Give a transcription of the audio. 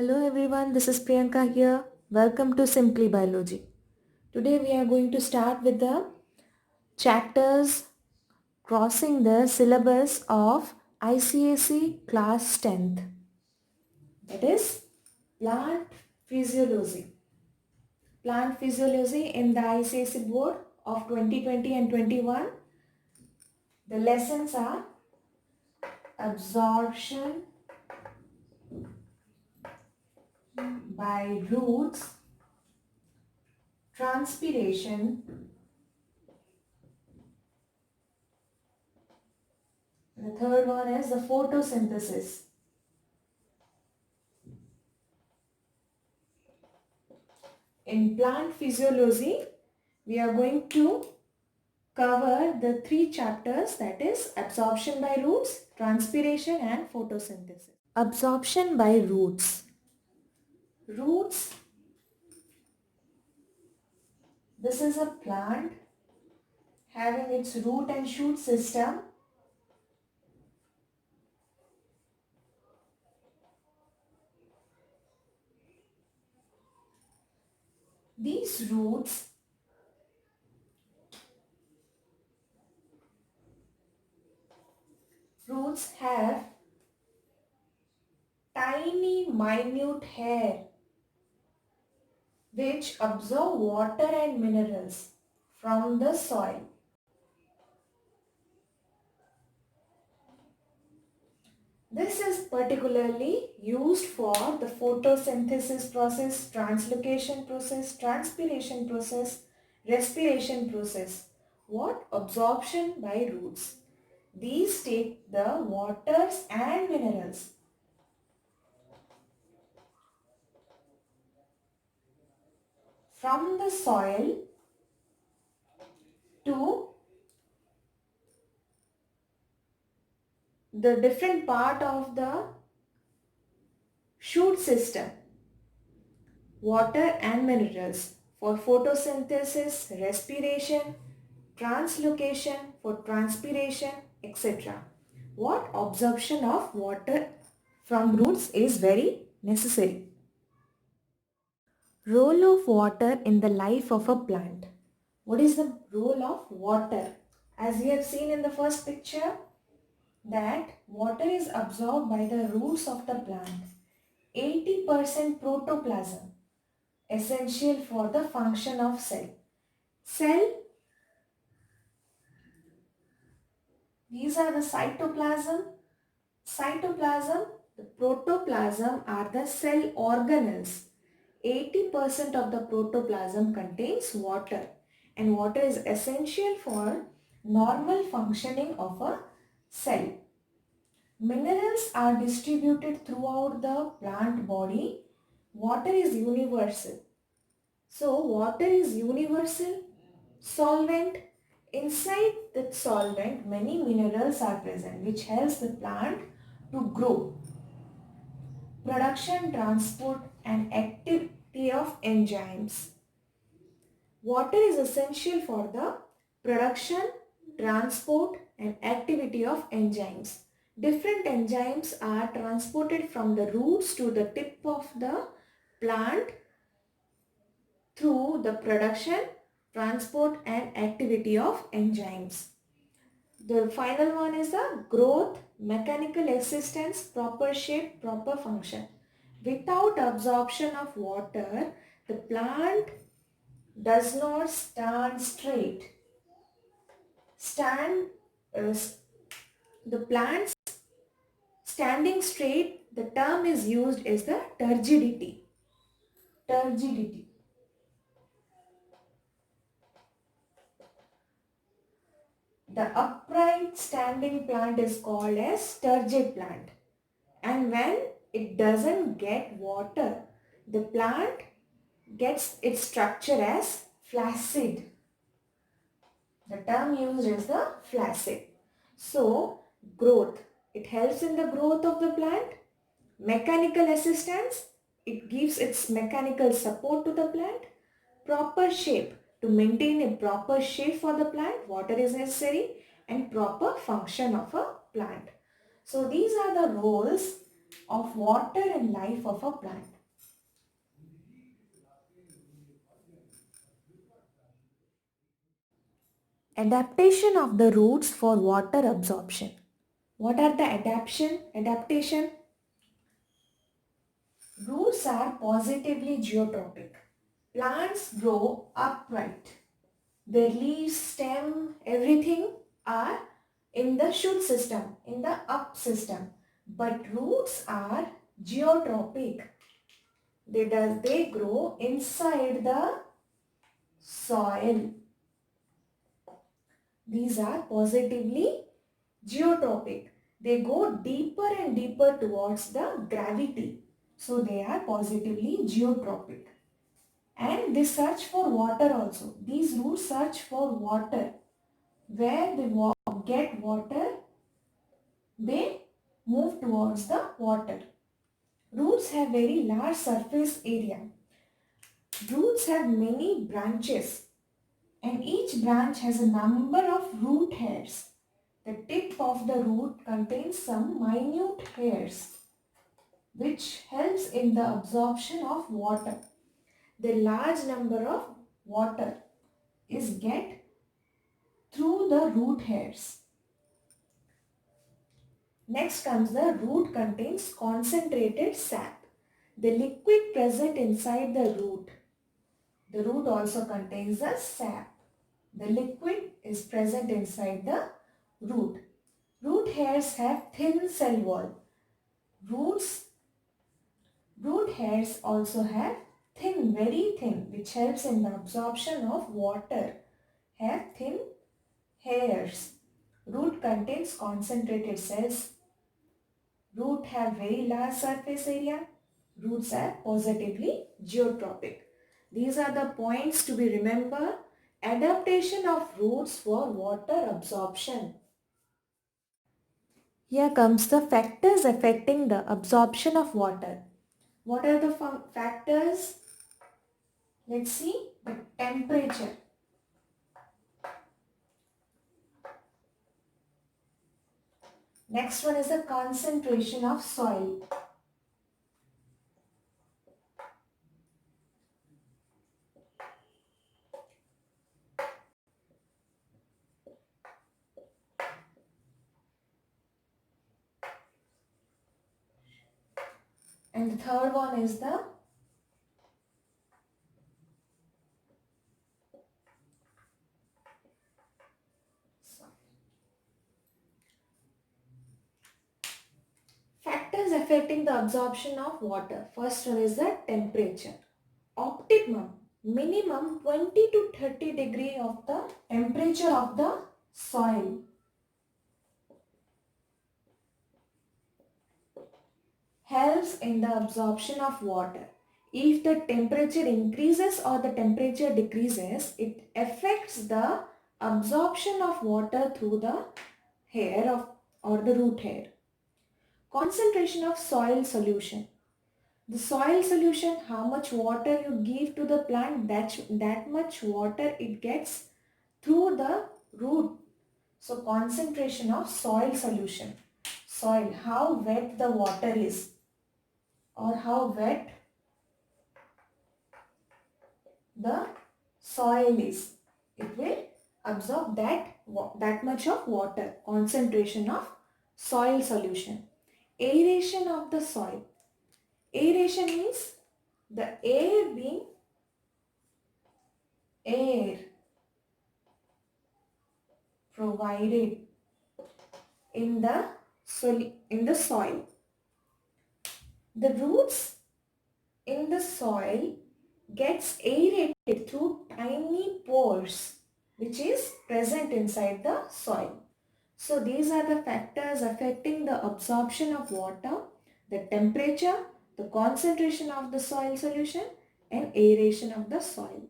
Hello everyone, this is Priyanka here. Welcome to Simply Biology. Today we are going to start with the chapters crossing the syllabus of ICSE class 10th. That is plant physiology. Plant physiology in the ICSE board of 2020 and 21. The lessons are absorption by roots, transpiration, and the third one is the photosynthesis. In plant physiology, we are going to cover the three chapters, that is absorption by roots, transpiration and photosynthesis. Absorption by roots. Roots, this is a plant having its root and shoot system. These roots have tiny minute hair which absorb water and minerals from the soil. This is particularly used for the photosynthesis process, translocation process, transpiration process, respiration process. What? Absorption by roots. These take the waters and minerals from the soil to the different part of the shoot system, water and minerals for photosynthesis, respiration, translocation for transpiration, etc. What? Absorption of water from roots is very necessary. Role of water in the life of a plant. What is the role of water? As you have seen in the first picture, that water is absorbed by the roots of the plant. 80% protoplasm, essential for the function of cell. Cell, these are the cytoplasm. Cytoplasm, the protoplasm are the cell organelles. 80% of the protoplasm contains water, and water is essential for normal functioning of a cell. Minerals are distributed throughout the plant body. Water is universal. So water is universal solvent. Inside the solvent, many minerals are present which helps the plant to grow. Production, transport and activity of enzymes. Water is essential for the production, transport and activity of enzymes. Different enzymes are transported from the roots to the tip of the plant through the production, transport and activity of enzymes. The final one is the growth, mechanical existence, proper shape, proper function. Without absorption of water, the plant does not stand straight. Stand, the plants standing straight, the term is used is the turgidity. Turgidity. The upright standing plant is called as turgid plant. And when it doesn't get water, the plant gets its structure as flaccid. The term used is the flaccid. So, growth. It helps in the growth of the plant. Mechanical assistance. It gives its mechanical support to the plant. Proper shape. To maintain a proper shape for the plant, water is necessary, and proper function of a plant. So, these are the roles of water in life of a plant. Adaptation of the roots for water absorption. What are the adaptation? Roots are positively geotropic. Plants grow upright. Their leaves, stem, everything are in the shoot system, in the up system. But roots are geotropic. They grow inside the soil. These are positively geotropic. They go deeper and deeper towards the gravity. So they are positively geotropic. And they search for water also. These roots search for water. Where they get water, they move towards the water. Roots have very large surface area. Roots have many branches and each branch has a number of root hairs. The tip of the root contains some minute hairs which helps in the absorption of water. The large number of water is get through the root hairs. Next comes the root contains concentrated sap. The liquid present inside the root. The root also contains the sap. The liquid is present inside the root. Root hairs have thin cell wall. Root hairs also have thin, very thin, which helps in the absorption of water. Have thin hairs. Root contains concentrated cells. Root have very large surface area. Roots are positively geotropic. These are the points to be remembered. Adaptation of roots for water absorption. Here comes the factors affecting the absorption of water. What are the factors? Let's see. The temperature. Next one is the concentration of soil. And the third one is the factors affecting the absorption of water. First one is the temperature. Optimum, minimum 20 to 30 degree of the temperature of the soil. Helps in the absorption of water. If the temperature increases or the temperature decreases, it affects the absorption of water through the hair of or the root hair. Concentration of soil solution. The soil solution, how much water you give to the plant, that much water it gets through the root. So concentration of soil solution. Soil, how wet the water is or how wet the soil is. It will absorb that much of water. Concentration of soil solution. Aeration of the soil. Aeration means the air provided in the soil. The roots in the soil gets aerated through tiny pores which is present inside the soil. So these are the factors affecting the absorption of water, the temperature, the concentration of the soil solution and aeration of the soil.